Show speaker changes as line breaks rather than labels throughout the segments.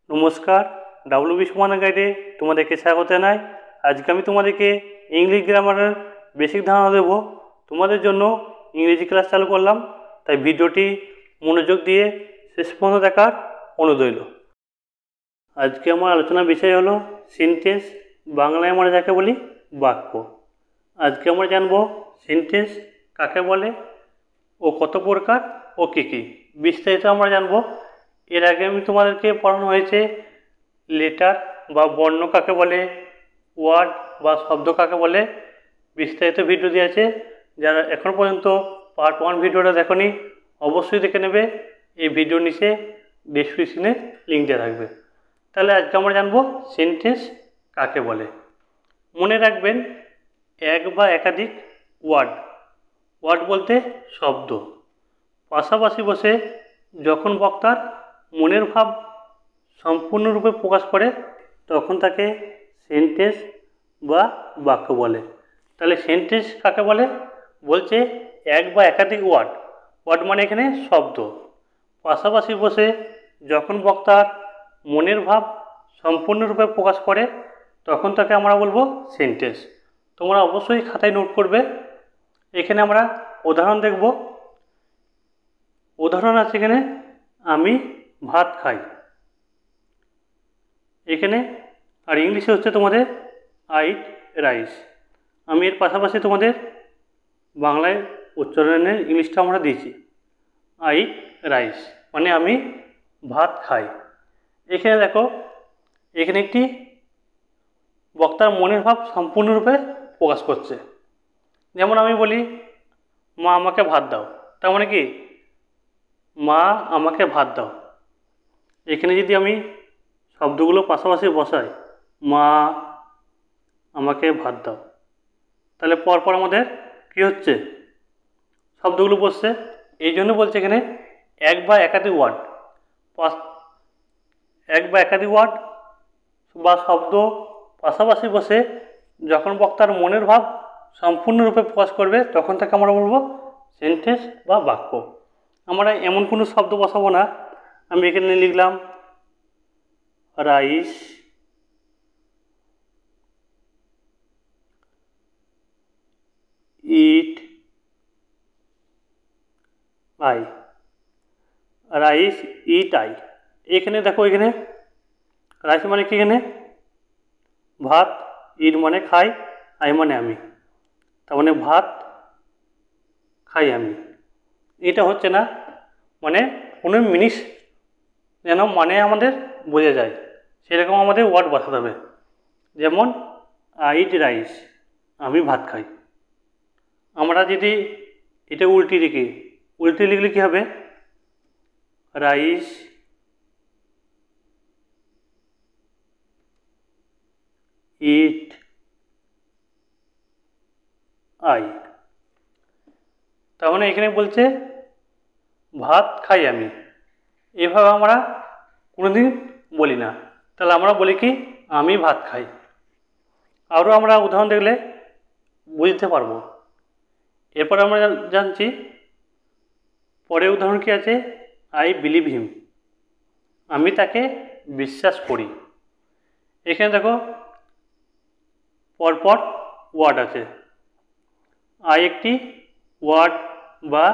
নমস্কার, ডাব্লিউবি সমাধান গাইডে তোমাদেরকে স্বাগত জানাই। আজকে আমি তোমাদেরকে ইংলিশ গ্রামারের বেসিক ধারণা দেব। তোমাদের জন্য ইংরেজি ক্লাস চালু করলাম, তাই ভিডিওটি মনোযোগ দিয়ে শেষ পর্যন্ত দেখার অনুরোধ রইল। আজকে আমার আলোচনার বিষয় হলো সেন্টেন্স, বাংলায় আমরা যাকে বলি বাক্য। আজকে আমরা জানবো সেন্টেন্স কাকে বলে ও কত প্রকার ও কী কী, বিস্তারিত আমরা জানবো। এর আগে আমি তোমাদেরকে পড়ানো হয়েছে লেটার বা বর্ণ কাকে বলে, ওয়ার্ড বা শব্দ কাকে বলে, বিস্তারিত ভিডিও দেওয়া আছে। যারা এখন পর্যন্ত পার্ট 1 ভিডিওটা দেখোনি অবশ্যই দেখে নেবে, এই ভিডিওর নিচে ডেসক্রিপশনে লিঙ্ক দেওয়া থাকবে। তাহলে আজকে আমরা জানবো সেন্টেন্স কাকে বলে। মনে রাখবেন, এক বা একাধিক ওয়ার্ড, ওয়ার্ড বলতে শব্দ, পাশাপাশি বসে যখন বক্তার মনের ভাব সম্পূর্ণরূপে প্রকাশ করে তখন তাকে সেন্টেন্স বা বাক্য বলে। তাহলে সেন্টেন্স কাকে বলে বলছে, এক বা একাধিক ওয়ার্ড, ওয়ার্ড মানে এখানে শব্দ, পাশাপাশি বসে যখন বক্তার মনের ভাব সম্পূর্ণরূপে প্রকাশ করে তখন তাকে আমরা বলবো সেন্টেন্স। তোমরা অবশ্যই খাতায় নোট করবে। এখানে আমরা উদাহরণ দেখব। উদাহরণ আছে এখানে, আমি ভাত খাই এখানে, আর ইংলিশে হচ্ছে তোমাদের আই ইট রাইস। আমি এর পাশাপাশি তোমাদের বাংলায় উচ্চারণের ইংলিশটা আমরা দিয়েছি, আই ইট রাইস মানে আমি ভাত খাই। এখানে দেখো, এখানে একটি বক্তার মনের ভাব সম্পূর্ণরূপে প্রকাশ করছে। যেমন আমি বলি, মা আমাকে ভাত দাও, তার মানে কি মা আমাকে ভাত দাও। এখানে যদি আমি শব্দগুলো পাশাপাশি বসাই, মা আমাকে ভাত দাও, তাহলে পরপর আমাদের কি হচ্ছে, শব্দগুলো বসছে। এই জন্য বলছে এখানে এক বা একাধিক ওয়ার্ড, এক বা একাধিক ওয়ার্ড বা শব্দ পাশাপাশি বসে যখন বক্তার মনের ভাব সম্পূর্ণরূপে প্রকাশ করবে তখন তাকে আমরা বলবো সেন্টেন্স বা বাক্য। আমরা এমন কোনো শব্দ বসাবো না। আমি এখানে লিখলাম rice, it I, rice it I. এখানে দেখো, এখানে রাইস মানে কি, এখানে ভাত, ইট মানে খাই, আই মানে আমি, তার মানে ভাত খাই আমি। এটা হচ্ছে না, মানে কোনো মিনিস যেন মানে আমাদের বোঝা যায় সেরকম আমাদের ওয়ার্ড বসাতে হবে। যেমন আই ইট রাইস, আমি ভাত খাই। আমরা যদি এটা উল্টে লিখি, উল্টে লিখলে কী হবে, রাইস ইট আই। তার মানে এখানে বলছে ভাত খাই আমি। এভাবে আমরা কোনোদিন বলি না। তাহলে আমরা বলি কি, আমি ভাত খাই। আরও আমরা উদাহরণ দেখলে বুঝতে পারবো। এরপর আমরা জানছি পরে উদাহরণ কি আছে, আই বিলিভ হিম, আমি তাকে বিশ্বাস করি। এখানে দেখো পরপর ওয়ার্ড আছে। আই একটি ওয়ার্ড বা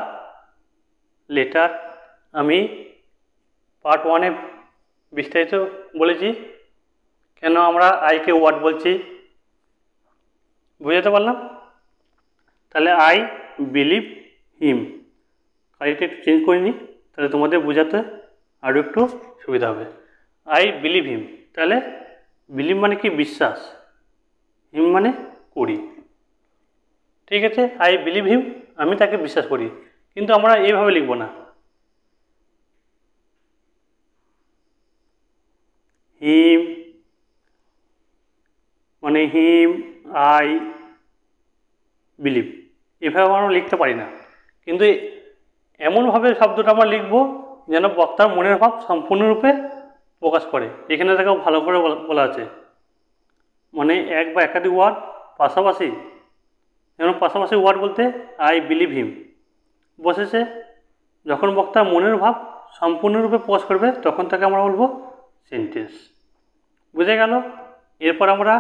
লেটার। আমি পার্ট 1-এ বিস্তারিত বলেছি কেন আমরা আইকে ওয়ার্ড বলছি, বুঝাতে পারলাম। তাহলে আই বিলিভ হিম, আইটা একটু চেঞ্জ করে নিই, তাহলে তোমাদের বোঝাতে আরও একটু সুবিধা হবে। আই বিলিভ হিম, তাহলে বিলিভ মানে কি বিশ্বাস, হিম মানে করি। ঠিক আছে, আই বিলিভ হিম, আমি তাকে বিশ্বাস করি। কিন্তু আমরা এইভাবে লিখব না, হিম মানে হিম আই বিলিভ, এভাবে আমরা লিখতে পারি না। কিন্তু এমনভাবে শব্দটা আমরা লিখব যেন বক্তার মনের ভাব সম্পূর্ণরূপে প্রকাশ করে। এখানে দেখো ভালো করে বলা আছে, মানে এক বা একাধিক ওয়ার্ড পাশাপাশি, যেমন পাশাপাশি ওয়ার্ড বলতে আই বিলিভ হিম বসেছে, যখন বক্তার মনের ভাব সম্পূর্ণরূপে প্রকাশ করবে তখন তাকে আমরা বলবো সেন্টেন্স। বুঝে গেল? এরপর আমরা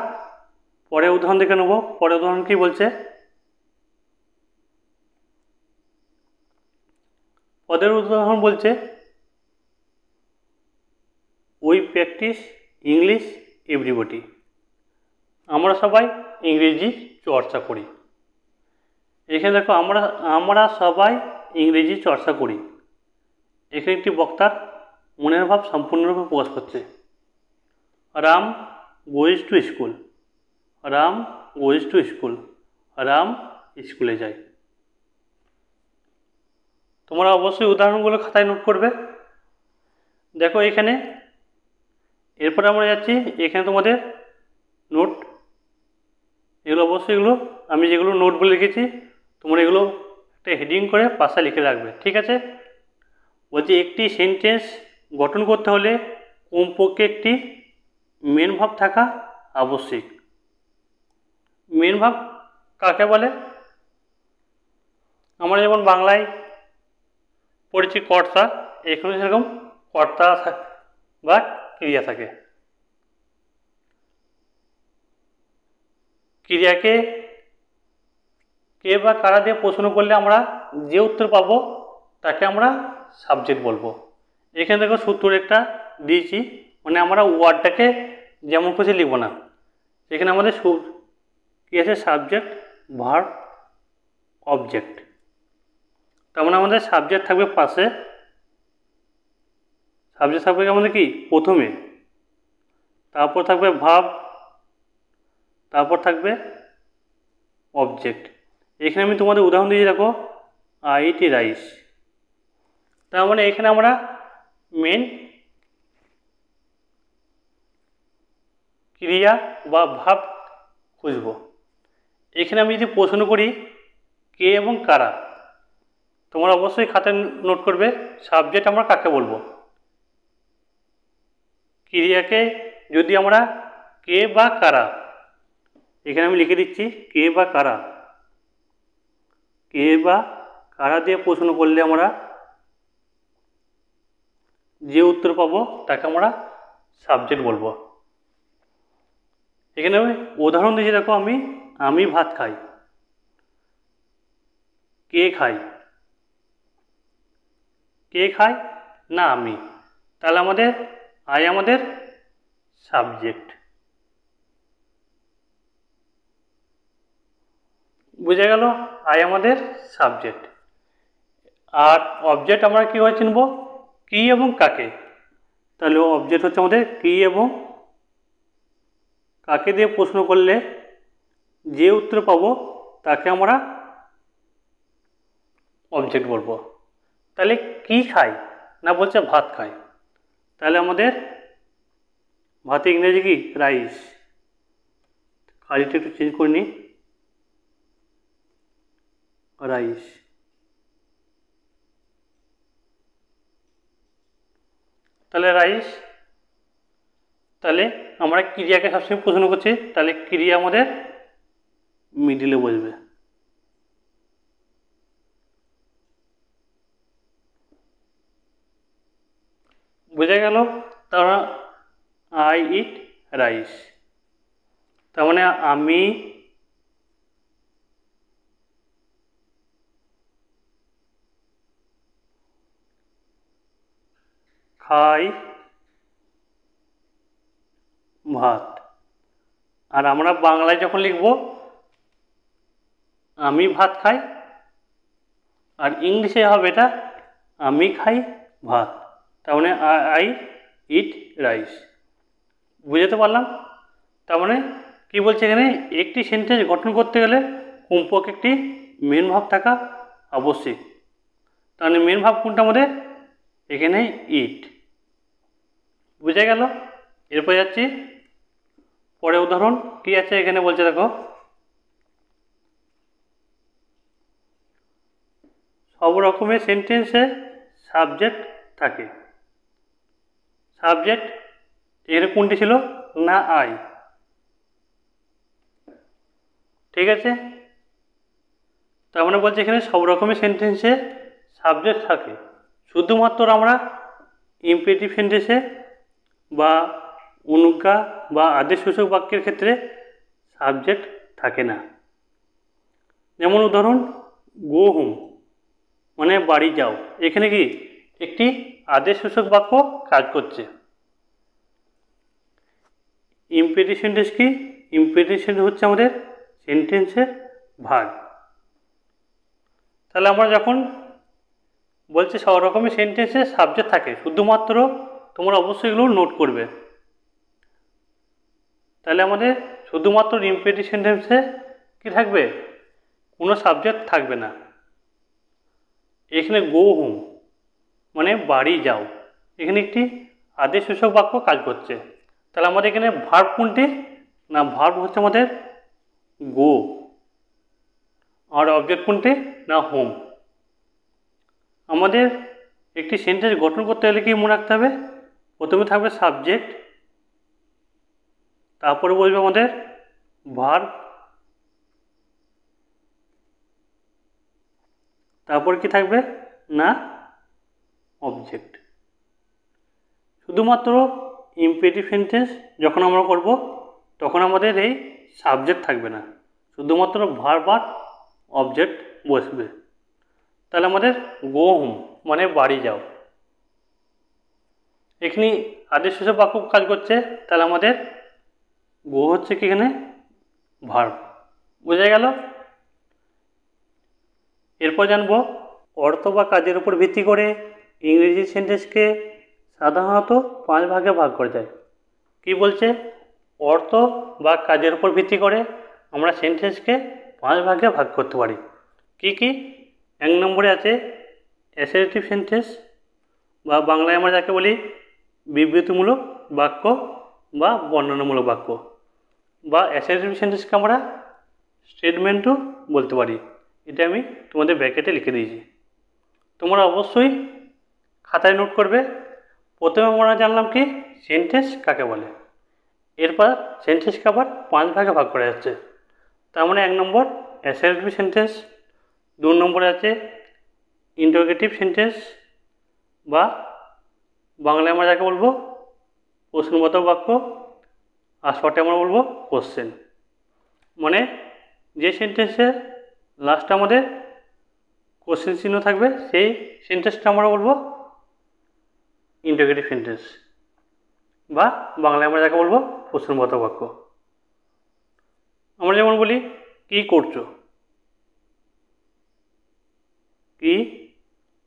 পরের উদাহরণ দেখে নেব। পরের উদাহরণ কি বলছে? পরের উদাহরণ বলছে উই প্র্যাকটিস ইংলিশ এভরিবডি। আমরা সবাই ইংরেজি চর্চা করি। এখানে দেখো আমরা সবাই ইংরেজি চর্চা করি। এখানে একটি বক্তার মনের ভাব সম্পূর্ণরূপে প্রকাশ করছে। Ram গোয়েজ to school. Ram গোয়েজ to school. Ram স্কুলে যায়। তোমরা অবশ্যই উদাহরণগুলো খাতায় নোট করবে। দেখো এখানে, এরপরে আমরা যাচ্ছি, এখানে তোমাদের নোট, এগুলো অবশ্যই এগুলো আমি যেগুলো নোটগুলো লিখেছি তোমরা এগুলো একটা হেডিং করে পাশে লিখে রাখবে, ঠিক আছে? বলছি একটি সেন্টেন্স গঠন করতে হলে কমপক্ষে একটি মেন ভাব থাকা আবশ্যিক। মেন ভাব কাকে বলে? আমরা যেমন বাংলায় পড়েছি কর্তা, এখানে সেরকম কর্তা বা ক্রিয়া থাকে। ক্রিয়াকে কে বা কারা দিয়ে প্রশ্ন করলে আমরা যে উত্তর পাবো তাকে আমরা সাবজেক্ট বলবো। এখানে দেখো সূত্র একটা দিয়েছি, মানে আমরা ওয়ার্ডটাকে যেমন খুশি লিখবো না। এখানে আমাদের কি আছে? Subject, verb, object. তার মানে আমাদের সাবজেক্ট থাকবে পাশে, সাবজেক্ট থাকবে আমাদের কি প্রথমে, তারপর থাকবে ভার্ব, তারপর থাকবে অবজেক্ট। এখানে আমি তোমাদের উদাহরণ দিয়ে রাখো, আই ইট রাইস। তার মানে এখানে আমরা মেন ক্রিয়া বা ভাব খুঁজব। এখানে আমি যদি প্রশ্ন করি কে এবং কারা, তোমরা অবশ্যই খাতায় নোট করবে সাবজেক্ট আমরা কাকে বলবো। ক্রিয়াকে যদি আমরা কে বা কারা, এখানে আমি লিখে দিচ্ছি কে বা কারা। কে বা কারা দিয়ে প্রশ্ন করলে আমরা যে উত্তর পাবো তাকে আমরা সাবজেক্ট বলবো। এখানে আমি উদাহরণ দিয়েছি, দেখো আমি ভাত খাই। কে খাই? কে খায়? না আমি। তাহলে আমাদের আমাদের সাবজেক্ট। বুঝে গেল? আমাদের সাবজেক্ট। আর অবজেক্ট আমরা কীভাবে চিনব? কি এবং কাকে। তাহলে অবজেক্ট হচ্ছে আমাদের কি এবং কাকে দিয়ে প্রশ্ন করলে যে উত্তর পাবো তাকে আমরা অবজেক্ট বলবো। তাহলে কি খাই? না বলছে ভাত খাই। তাহলে আমাদের ভাতে ইংরেজি কি? রাইস। কালিটা একটু চেঞ্জ করে নিই, রাইস। তাহলে রাইস। তাহলে আমরা ক্রিয়াকে সবসময় প্রশ্ন করছি, তাহলে ক্রিয়া আমাদের মিডিলে বসবে। বুঝে গেল? তারা আই ইট রাইস, তার মানে আমি খাই ভাত। আর আমরা বাংলায় যখন লিখব আমি ভাত খাই, আর ইংলিশে হবে এটা আমি খাই ভাত। তার মানে আই ইট রাইস। বুঝতে পারলাম? তার মানে কী বলছে এখানে? একটি সেন্টেন্স গঠন করতে গেলে কমপক্ষে একটি মেন ভাব থাকা আবশ্যিক। তাহলে মেন ভাব কোনটা আমাদের? এখানে ইট। বুঝে গেল? এরপর যাচ্ছি পরে উদাহরণ কি আছে এখানে বলছে, দেখো সব রকমের সেন্টেন্সে সাবজেক্ট থাকে। সাবজেক্ট এর কোনটি ছিল? না আই। ঠিক আছে? তার মানে বলছে এখানে সব রকমের সেন্টেন্সে সাবজেক্ট থাকে, শুধুমাত্র আমরা ইম্পেরেটিভ সেন্টেন্সে বা অনুজ্ঞা বা আদেশসূচক বাক্যের ক্ষেত্রে সাবজেক্ট থাকে না। যেমন উদাহরণ, গো হোম মানে বাড়ি যাও, এখানে কি একটি আদেশসূচক বাক্য কাজ করছে। ইমপেরেটিভ সেন্টেন্স কি? ইমপেরেটিভ সেন্টেন্স হচ্ছে আমাদের সেন্টেন্সের ভার্ব। তাহলে আমরা যখন বলছি সব রকমের সেন্টেন্সে সাবজেক্ট থাকে, শুধুমাত্র তোমরা অবশ্যই এগুলো নোট করবে। তাহলে আমাদের শুধুমাত্র ইমপেরেটিভ সেন্টেন্সে কি থাকবে? কোনো সাবজেক্ট থাকবে না। এখানে গো হোম মানে বাড়ি যাও, এখানে একটি আদেশসূচক বাক্য কাজ করছে। তাহলে আমাদের এখানে ভার্ব কোনটি? না, ভার্ব হচ্ছে আমাদের গো। আর অবজেক্ট কোনটি? না, হোম। আমাদের একটি সেন্টেন্স গঠন করতে গেলে কি মনে রাখতে হবে? প্রথমে থাকবে সাবজেক্ট, তারপরে বলবে আমাদের ভার্ব, তারপর কি থাকবে? না, অবজেক্ট। শুধুমাত্র ইমপেরেটিভ সেন্টেন্স যখন আমরা করব তখন আমাদের এই সাবজেক্ট থাকবে না, শুধুমাত্র ভার্ব আর অবজেক্ট বসবে। তাহলে আমাদের গো হোম মানে বাড়ি যাও, এখানে আদেশসূচক বাক্য কাজ করছে। তাহলে আমাদের গো হচ্ছে কি এখানে ভার্ব। বোঝা গেল? এরপর জানবো অর্থ বা কাজের উপর ভিত্তি করে ইংরেজি সেন্টেন্সকে সাধারণত 5 ভাগে ভাগ করা যায়। কি বলছে? অর্থ বা কাজের উপর ভিত্তি করে আমরা সেন্টেন্সকে 5 ভাগে ভাগ করতে পারি। কি কি? 1 নম্বরে আছে অ্যাসার্টিভ সেন্টেন্স, বা বাংলায় আমরা যাকে বলি বিবৃতিমূলক বাক্য বা বর্ণনামূলক বাক্য, বা অ্যাসার্টিভ সেন্টেন্সকে আমরা স্টেটমেন্টও বলতে পারি। এটা আমি তোমাদের ব্র্যাকেটে লিখে দিয়েছি, তোমরা অবশ্যই খাতায় নোট করবে। প্রথমে আমরা জানলাম কি সেন্টেন্স কাকে বলে, এরপর সেন্টেন্সকে আবার 5 ভাগে ভাগ করা যাচ্ছে। তার মানে 1 নম্বর অ্যাসার্টিভ সেন্টেন্স, 2 নম্বরে আছে ইন্টারোগেটিভ সেন্টেন্স, বা বাংলায় আমরা যাকে বলবো প্রশ্নবোধক বাক্য, আর শর্টে আমরা বলবো কোশ্চেন। মানে যে সেন্টেন্সে লাস্টে আমাদের কোশ্চেন চিহ্ন থাকবে সেই সেন্টেন্সটা আমরা বলবো ইন্টারোগেটিভ সেন্টেন্স, বা বাংলায় আমরা যাকে বলবো প্রশ্নবোধক বাক্য। আমরা যেমন বলি কি করছো, কি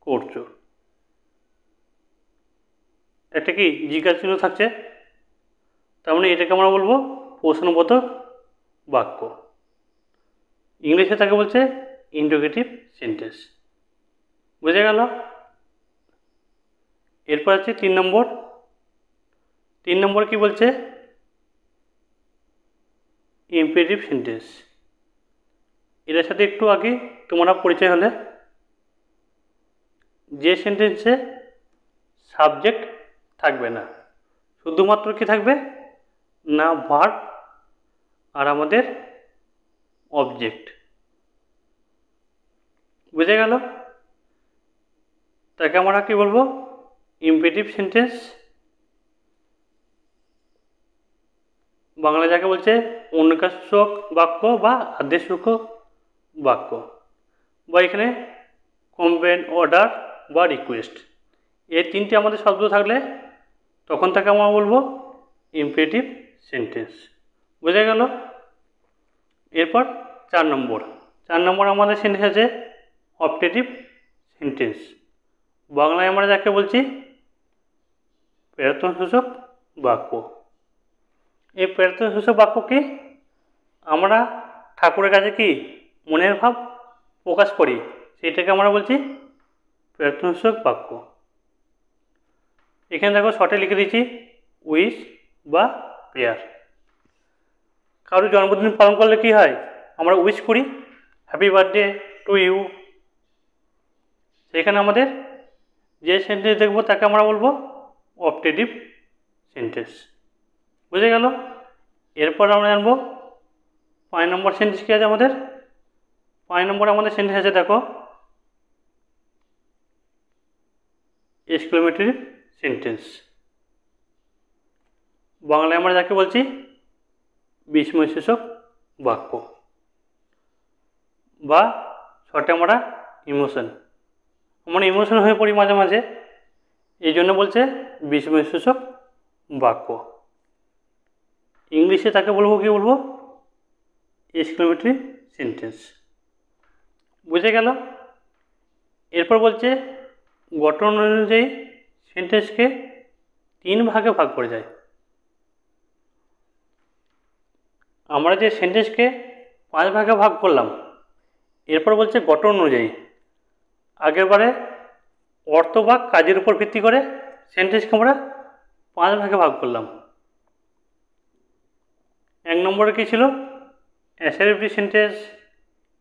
করছো, একটা কি জিজ্ঞাসা চিহ্ন থাকছে, তার মানে এটাকে আমরা বলবো প্রশ্নবোধক বাক্য। ইংলিশে তাকে বলছে ইন্টারোগেটিভ সেন্টেন্স। বুঝে গেল? এরপর আছে 3 নম্বর। 3 নম্বর কি বলছে? Imperative sentence. এটার সাথে একটু আগে তোমরা পরিচয় হলে, যে সেন্টেন্সে সাবজেক্ট থাকবে না, শুধুমাত্র কি থাকবে? না, ভার্ব আর আমাদের অবজেক্ট। বুঝে গেল? তাকে আমরা কি বলবো? Imperative sentence. বাংলা যাকে বলছে অনুজ্ঞাসূচক বাক্য বা আদেশসূচক বাক্য, বা এখানে কমপ্লেন্ট, অর্ডার বা রিকোয়েস্ট, এই 3টে আমাদের শব্দ থাকলে তখন তাকে আমরা বলবো ইম্পেরেটিভ সেন্টেন্স। বুঝে গেল? এরপর 4 নম্বর। 4 নম্বর আমাদের সেন্টেন্স আছে অপটেটিভ সেন্টেন্স। বাংলায় আমরা যাকে বলছি প্রার্থনাসূচক বাক্য। এই প্রার্থনাসূচক বাক্য কি? আমরা ঠাকুরের কাছে কি মনের ভাব প্রকাশ করি, সেটাকে আমরা বলছি প্রার্থনাসূচক বাক্য। এখানে দেখো শর্টে লিখে দিয়েছি উইশ বা প্রেয়ার। কারো জন্মদিন পালন করলে কি হয়? আমরা উইশ করি হ্যাপি বার্থডে টু ইউ। সেখানে আমাদের যে সেন্টেন্স দেখবো তাকে আমরা বলবো অপটেটিভ সেন্টেন্স। বুঝে গেল? এরপর আমরা জানবো 5 নম্বর সেন্টেন্স কী আছে আমাদের। 5 নম্বরে আমাদের সেন্টেন্স আছে দেখো এক্সক্লেমেটরি সেন্টেন্স। বাংলায় আমরা যাকে বলছি বিস্ময়সূচক বাক্য, বা শর্টে আমরা ইমোশন। আমরা ইমোশন হয়ে পড়ি মাঝে মাঝে, এই জন্য বলছে বিস্ময়সূচক বাক্য। ইংলিশে তাকে বলবো কি বলবো, এক্সক্লেমেটরি সেন্টেন্স। বুঝে গেল? এরপর বলছে গঠন অনুযায়ী সেন্টেন্সকে 3 ভাগে ভাগ করে যায়। আমরা যে সেন্টেন্সকে 5 ভাগে ভাগ করলাম, এরপর বলছে গঠন অনুযায়ী। আগের বারে অর্থ বা কাজের উপর ভিত্তি করে সেন্টেন্সকে আমরা 5 ভাগে ভাগ করলাম। 1 নম্বরে কী ছিল? Assertive sentence,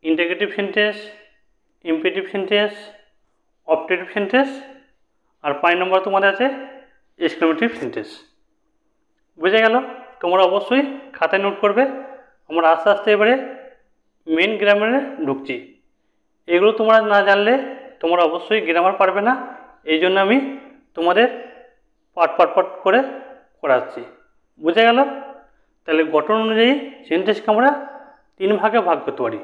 interrogative sentence, imperative sentence, optative sentence, আর 5 নম্বর তোমাদের আছে এক্সক্লেমেটরি সেন্টেন্স। বুঝে গেল? তোমরা অবশ্যই খাতায় নোট করবে। আমরা আস্তে আস্তে এবারে মেন গ্রামারে ঢুকছি। এগুলো তোমরা না জানলে তোমরা অবশ্যই গ্রামার পারবে না, এই জন্য আমি তোমাদের পাট করে করাচ্ছি। বুঝে গেল? তাহলে গঠন অনুযায়ী সেন্টেন্সকে আমরা 3 ভাগে ভাগ করতে পারি।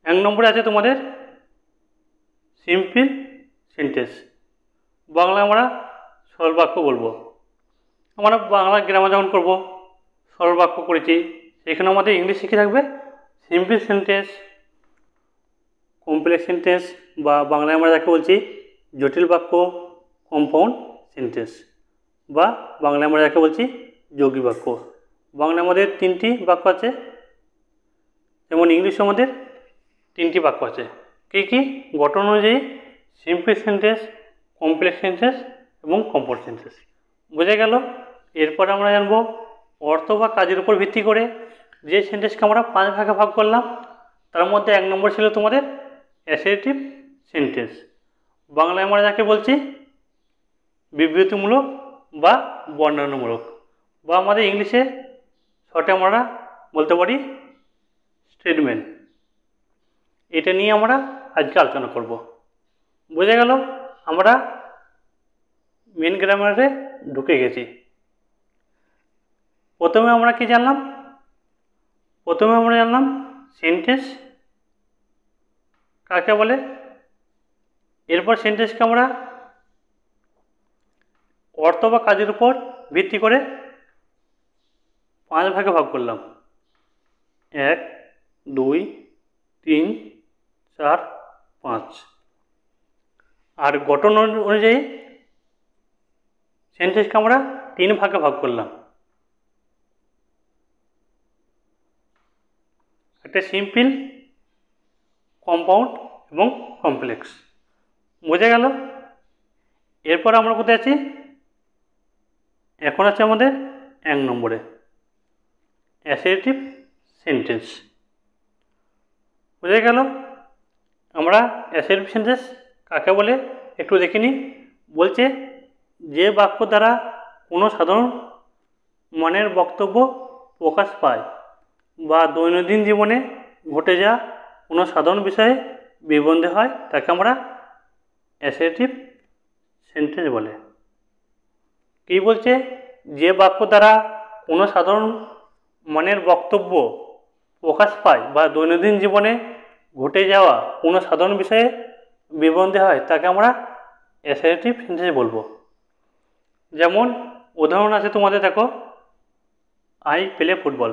1 নম্বরে আছে তোমাদের সিম্পল সেন্টেন্স, বাংলা আমরা সরল বাক্য বলবো। আমরা বাংলা গ্রামার যখন করবো, সরল বাক্য করেছি, সেখানে আমাদের ইংলিশ শিখে থাকবে সিম্পল সেন্টেন্স, কমপ্লেক্স সেন্টেন্স, বা বাংলায় আমরা যাকে বলছি জটিল বাক্য, কম্পাউন্ড সেন্টেন্স, বা বাংলায় আমরা যাকে বলছি যৌগিক বাক্য। বাংলায় আমাদের 3টি বাক্য আছে, যেমন ইংলিশে আমাদের 3টি বাক্য আছে। কী কী? গঠন অনুযায়ী, সিম্পল সেন্টেন্স, কমপ্লেক্স সেন্টেন্স এবং কম্পাউন্ড সেন্টেন্স। বুঝে গেল? এরপর আমরা জানবো অর্থ বা কাজের উপর ভিত্তি করে যে সেন্টেন্সকে আমরা 5 ভাগে ভাগ করলাম, তার মধ্যে 1 নম্বর ছিল তোমাদের অ্যাসার্টিভ সেন্টেন্স। বাংলায় আমরা যাকে বলছি বিবৃতিমূলক বা বর্ণনামূলক, বা আমাদের ইংলিশে শর্টে আমরা বলতে পারি স্টেটমেন্ট। এটা নিয়ে আমরা আজকে আলোচনা করব। বুঝে গেল? আমরা মেন গ্রামারে ঢুকে গেছি। প্রথমে আমরা কি জানলাম? প্রথমে আমরা জানলাম সেন্টেন্স কাকে বলে। এরপর সেন্টেন্সকে আমরা অর্থ বা কাজের উপর ভিত্তি করে 5 ভাগে ভাগ করলাম। 1, 2, 3, 4, 5। আর গঠন অনুযায়ী সেন্টেন্সকে আমরা 3 ভাগে ভাগ করলাম। একটা সিম্পল, কম্পাউন্ড এবং কমপ্লেক্স। বোঝা গেল? এরপর আমরা কোথায় আছি? এখন আছে আমাদের 1 নম্বরে অ্যাসার্টিভ সেন্টেন্স। বোঝা গেল? আমরা অ্যাসার্টিভ সেন্টেন্স কাকে বলে একটু দেখে নিই। বলছে যে বাক্য দ্বারা কোনো সাধারণ মানের বক্তব্য প্রকাশ পায়, বা দৈনন্দিন জীবনে ঘটে যাওয়া কোনো সাধারণ বিষয়ে বিবন্ধ হয়, তাকে আমরা অ্যাসার্টিভ সেন্টেন্স বলে। কী বলছে? যে বাক্য দ্বারা কোনো সাধারণ মানের বক্তব্য প্রকাশ পায় বা দৈনন্দিন জীবনে ঘটে যাওয়া কোনো সাধারণ বিষয়ে বিবন্ধ হয়, তাকে আমরা অ্যাসার্টিভ সেন্টেন্স বলবো। যেমন উদাহরণ আছে তোমাদের, দেখো, আই প্লে ফুটবল,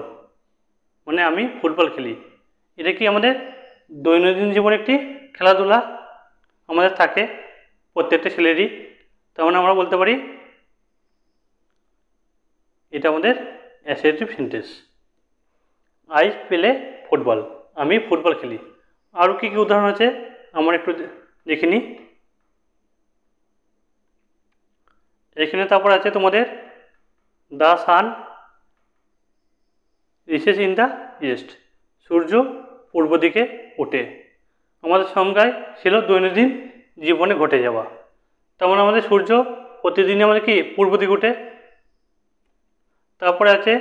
মানে আমি ফুটবল খেলি। এটা কি আমাদের দৈনন্দিন জীবনে একটি খেলাধুলা আমাদের থাকে প্রত্যেকটা ছেলেরই, তেমন আমরা বলতে পারি এটা আমাদের assertive sentence. I play football, আমি ফুটবল খেলি। আরও কী কী উদাহরণ আছে আমরা একটু দেখে নিই। এখানে তারপর আছে তোমাদের the sun rises in the east, সূর্য পূর্ব দিকে ওঠে। আমাদের সংজ্ঞায় ছিল দৈনন্দিন জীবনে ঘটে যাওয়া। তেমন আমাদের সূর্য প্রতিদিনই আমাদের কি পূর্ব দিকে ওঠে। তারপরে আছে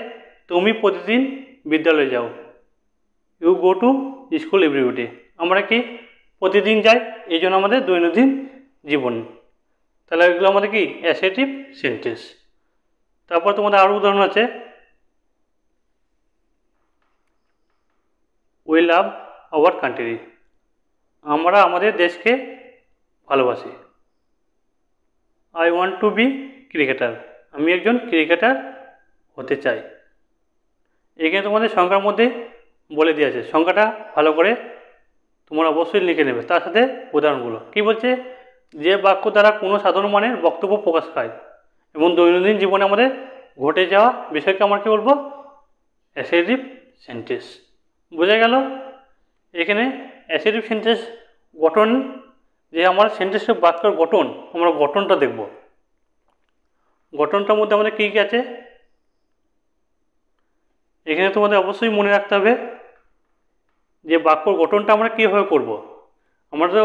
তুমি প্রতিদিন বিদ্যালয়ে যাও, you go to school every day. আমরা কি প্রতিদিন যাই, এই জন্য আমাদের দৈনন্দিন জীবন। তাহলে এগুলো আমাদের কি অ্যাসার্টিভ সেন্টেন্স। তারপর তোমাদের আরও উদাহরণ আছে, উই লাভ আওয়ার কান্ট্রি, আমরা আমাদের দেশকে ভালোবাসি। I want to be cricketer, আমি একজন ক্রিকেটার হতে চাই। এখানে তোমাদের সংখ্যার মধ্যে বলে দিয়েছে, সংখ্যাটা ভালো করে তোমরা অবশ্যই লিখে নেবে। তার সাথে উদাহরণগুলো কি বলছে, যে বাক্য দ্বারা কোনো সাধারণ মানের বক্তব্য প্রকাশ পায় এবং দৈনন্দিন জীবনে আমাদের ঘটে যাওয়া বিষয়কে আমরা কী বলবো, অ্যাসার্টিভ সেন্টেন্স। বোঝা গেল? এখানে অ্যাসার্টিভ সেন্টেন্স গঠন, যে আমার সেন্টেন্সের বাক্যের গঠন, আমরা গঠনটা দেখব। গঠনটার মধ্যে আমাদের কী কী আছে এখানে তোমাদের অবশ্যই মনে রাখতে হবে যে বাক্যর গঠনটা আমরা কীভাবে করব। আমরা তো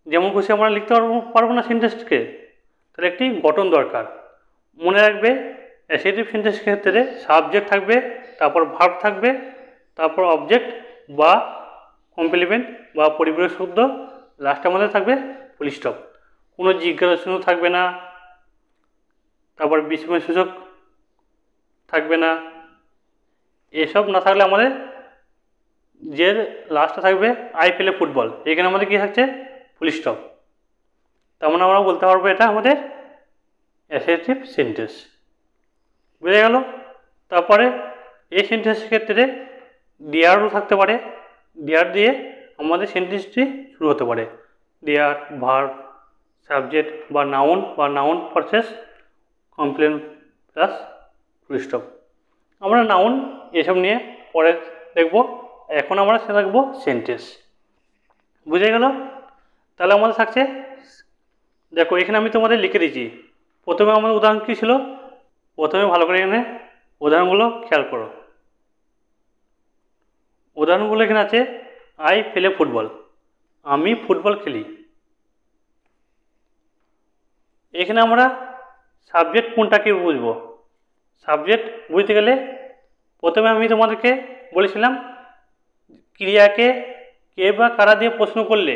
যেমন খুশি আমরা লিখতে পারবো না সেন্টেন্সকে, তাহলে একটি গঠন দরকার। মনে রাখবে অ্যাসার্টিভ সেন্টেন্সের ক্ষেত্রে সাবজেক্ট থাকবে, তারপর ভার্ব থাকবে, তারপর অবজেক্ট বা কমপ্লিমেন্ট বা পরিপূরক শব্দ, লাস্টে আমাদের থাকবে ফুল স্টপ। কোনো জিজ্ঞাসা থাকবে না, তারপর বিস্ময়সূচক থাকবে না। এসব না থাকলে আমাদের যে লাস্টে থাকবে আই প্লে ফুটবল, এখানে আমাদের কী থাকছে, ফুল স্টপ। তার মানে আমরা বলতে পারবো এটা আমাদের অ্যাসার্টিভ সেন্টেন্স। বুঝে গেল? তারপরে এই সেন্টেন্সের ক্ষেত্রে ডিয়ারও থাকতে পারে, ডিয়ার দিয়ে আমাদের সেন্টেন্সটি শুরু হতে পারে। ডিয়ার, ভার্ব, সাবজেক্ট বা noun process, complement plus full stop. আমরা নাউন এসব নিয়ে পরে দেখব, এখন আমরা সে দেখবো সেন্টেন্স। বুঝে গেল? তাহলে আমাদের থাকছে, দেখো এখানে আমি তোমাদের লিখে দিয়েছি। প্রথমে আমাদের উদাহরণ কী ছিল, প্রথমে ভালো করে এখানে উদাহরণগুলো খেয়াল করো। উদাহরণগুলো এখানে আছে, আই প্লে ফুটবল, আমি ফুটবল খেলি। এখানে আমরা সাবজেক্ট কোনটাকে বুঝবো। সাবজেক্ট বুঝতে গেলে প্রথমে আমি তোমাদেরকে বলেছিলাম, ক্রিয়াকে কে বা কারা দিয়ে প্রশ্ন করলে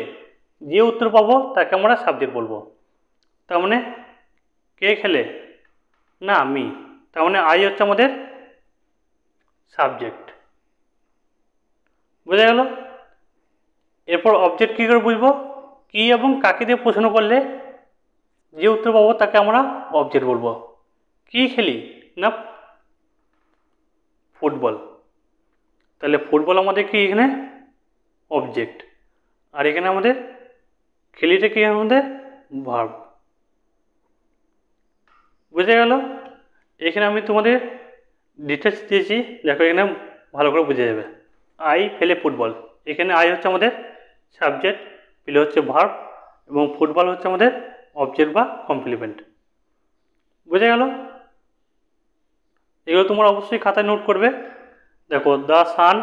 যে উত্তর পাবো তাকে আমরা সাবজেক্ট বলবো। তার মানে কে খেলে, না আমি, তার মানে আই হচ্ছে আমাদের সাবজেক্ট। বোঝা গেল? এরপর অবজেক্ট কী করে বুঝবো, কি এবং কাকে দিয়ে প্রশ্ন করলে যে উত্তর পাবো তাকে আমরা অবজেক্ট বলবো। কি খেলি, না ফুটবল, তাহলে ফুটবল আমাদের কি এখানে অবজেক্ট, আর এখানে আমাদের খেলিটা কি আমাদের ভার্ব। বুঝে গেল? এখানে আমি তোমাদের ডিটেলস দিয়েছি, দেখো এখানে ভালো করে বুঝে যাবে। আই প্লে ফুটবল, এখানে আই হচ্ছে আমাদের সাবজেক্ট, প্লে হচ্ছে ভার্ব এবং ফুটবল হচ্ছে আমাদের অবজেক্ট বা কমপ্লিমেন্ট। বুঝে গেল? এগুলো তোমরা অবশ্যই খাতায় নোট করবে। দেখো দ্য সান,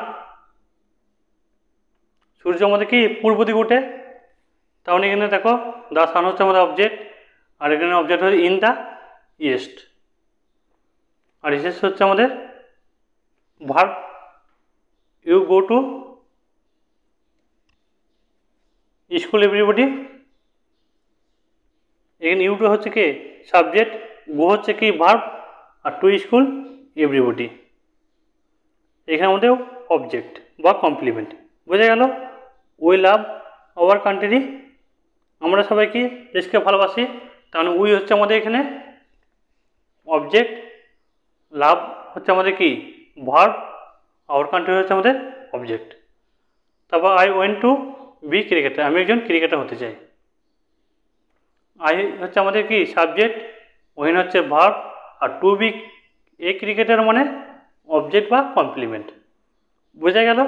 সূর্য আমাদের কি পূর্ব দিকে ওঠে, তাহলে এখানে দেখো দ্য সান হচ্ছে আমাদের অবজেক্ট, আর এখানে অবজেক্ট হচ্ছে ইন দ্য ইস্ট, আর ইস্ট হচ্ছে আমাদের verb, you go to school everybody. এখানে ইউ টু হচ্ছে কি সাবজেক্ট, গো হচ্ছে কি ভার্ব, আর টু স্কুল এভরিবডি এখানে আমাদের অবজেক্ট বা কমপ্লিমেন্ট। বোঝা গেল? উই লাভ আওয়ার কান্ট্রি, আমরা সবাই কি দেশকে ভালোবাসি, তাহলে উই হচ্ছে আমাদের এখানে অবজেক্ট, লাভ হচ্ছে আমাদের কি ভার্ব, আওয়ার কান্ট্রি হচ্ছে আমাদের অবজেক্ট। তারপর I went to be cricketer, আমি একজন ক্রিকেটার হতে চাই। আই হচ্ছে আমাদের কি সাবজেক্ট, ওয়েন হচ্ছে ভার্ব, আর টু বি এ ক্রিকেটার মানে অবজেক্ট বা কমপ্লিমেন্ট। বোঝা গেল?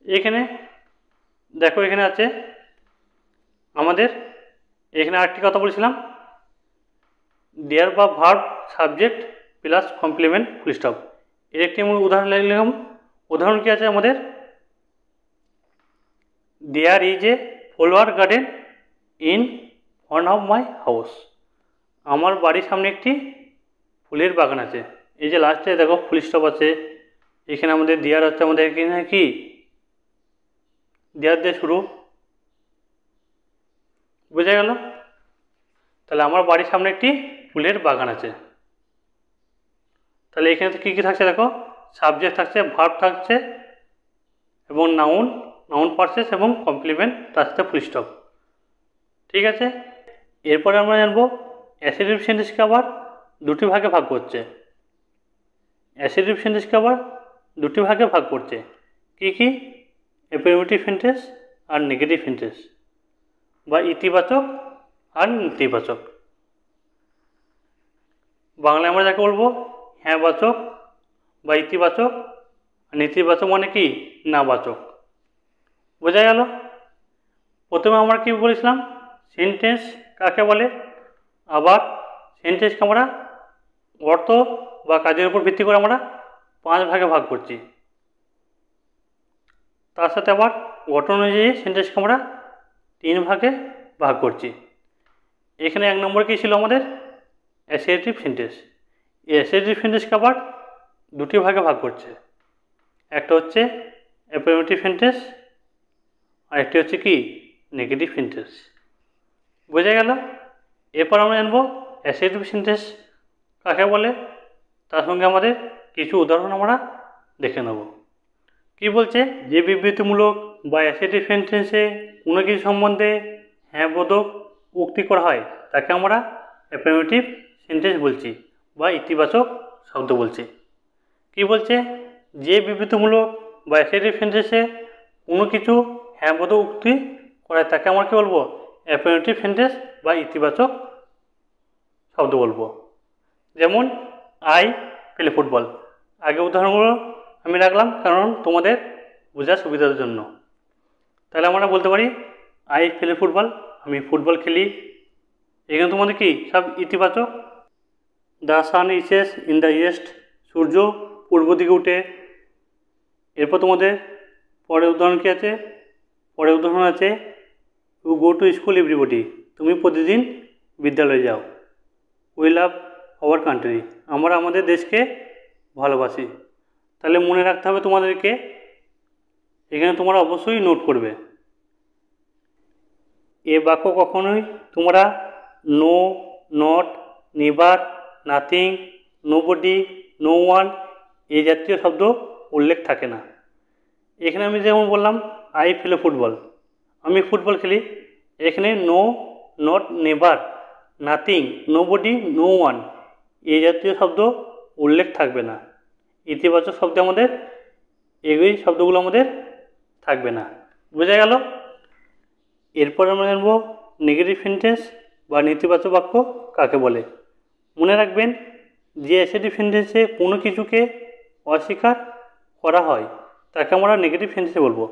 এখানে দেখো এখানে আছে আমাদের, এখানে আরেকটি কথা বলেছিলাম, ডিয়ার বা verb subject plus complement full stop. এর একটি আমি উদাহরণ লিখলাম। উদাহরণ কি আছে আমাদের, there is a flower garden in front of my house, আমার বাড়ির সামনে একটি ফুলের বাগান আছে। এই যে লাস্টে দেখো ফুল স্টপ আছে, এখানে আমাদের দেয়ার হচ্ছে আমাদের এখানে কি দেয়ার দিয়ে শুরু। বোঝা গেল? তাহলে আমার বাড়ির সামনে একটি ফুলের বাগান আছে। তাহলে এখানে তো কী কী থাকছে দেখো, সাবজেক্ট থাকছে, ভার্ব থাকছে এবং নাউন পারসেস এবং কমপ্লিমেন্ট, তার সাথে ফুল স্টপ। ঠিক আছে, এরপরে আমরা জানবো অ্যাসার্টিভ সেন্টেন্সকে আবার দুটি ভাগে ভাগ করছে। অ্যাসার্টিভ সেন্টেন্সকে আবার দুটি ভাগে ভাগ করছে। কী কী? অ্যাফার্মেটিভ সেন্টেন্স আর নেগেটিভ সেন্টেন্স, বা ইতিবাচক আর নেতিবাচক। বাংলায় আমরা যাকে বলবো হ্যাঁবাচক বা ইতিবাচক, আর নেতিবাচক মানে কি? নাবাচক। বোঝা গেল? প্রথমে আমরা কি বলেছিলাম, সেন্টেন্স কাকে বলে, আবার সেন্টেন্সকে আমরা অর্থ বা কাজের উপর ভিত্তি করে আমরা 5 ভাগে ভাগ করছি। তার সাথে আবার গঠন অনুযায়ী সেন্টেন্সকে আমরা 3 ভাগে ভাগ করছি। এখানে 1 নম্বর কী ছিল আমাদের? Assertive sentence. এই অ্যাসার্টিভ সেন্টেন্সকে আবার দুটি ভাগে ভাগ করছে। একটা হচ্ছে অ্যাফার্মেটিভ সেন্টেন্স আর একটি হচ্ছে কি? Negative sentence. বোঝা গেল? এরপর আমরা জানবো অ্যাসার্টিভ সেন্টেন্স কাকে বলে, তার সঙ্গে আমাদের কিছু উদাহরণ আমরা দেখে নেব। কি বলছে? যে বিবৃতিমূলক বা অ্যাসার্টিভ সেন্টেন্সে কোনো কিছু সম্বন্ধে হ্যাঁ বোধক উক্তি করা হয় তাকে আমরা অ্যাফার্মেটিভ সেন্টেন্স বলছি বা ইতিবাচক শব্দ বলছি। কি বলছে? যে বিবৃতিমূলক বা অ্যাসার্টিভ সেন্টেন্সে কোনো কিছু হ্যাঁ বোধক উক্তি করা হয় তাকে আমরা কি বলবো? অ্যাফার্মেটিভ সেন্টেন্স বা ইতিবাচক শব্দ বলবো। যেমন আই প্লে ফুটবল। আগে উদাহরণগুলো আমি রাখলাম কারণ তোমাদের বোঝার সুবিধার জন্য। তাহলে আমরা বলতে পারি আই প্লে ফুটবল, আমি ফুটবল খেলি। এখানে তোমাদের কি সব ইতিবাচক। The sun rises in the east, সূর্য পূর্ব দিকে উঠে। এরপর তোমাদের পরের উদাহরণ কী আছে? পরের উদাহরণ আছে you go to school everybody, তুমি প্রতিদিন বিদ্যালয়ে যাও। উই লাভ আওয়ার কান্ট্রি, আমরা আমাদের দেশকে ভালোবাসি। তাহলে মনে রাখতে হবে তোমাদেরকে, এখানে তোমরা অবশ্যই নোট করবে। এ বাক্য কখনোই তোমরা no, not, never, nothing, nobody, no one এই জাতীয় শব্দ উল্লেখ থাকে না। এখানে আমি যেমন বললাম আই প্লে ফুটবল, আমি ফুটবল খেলি। এখানে no, not, never, nothing, nobody, no one এই জাতীয় শব্দ উল্লেখ থাকবে না। ইতিবাচক শব্দ আমাদের এই শব্দগুলো আমাদের থাকবে না। বোঝা গেল? এরপর আমরা জানবো নেগেটিভ সেন্টেন্স বা নেতিবাচক বাক্য কাকে বলে। মনে রাখবেন যে অ্যাসার্টিভ সেন্টেন্সে কোনো কিছুকে অস্বীকার করা হয় তাকে আমরা নেগেটিভ সেন্টেন্সে বলবো।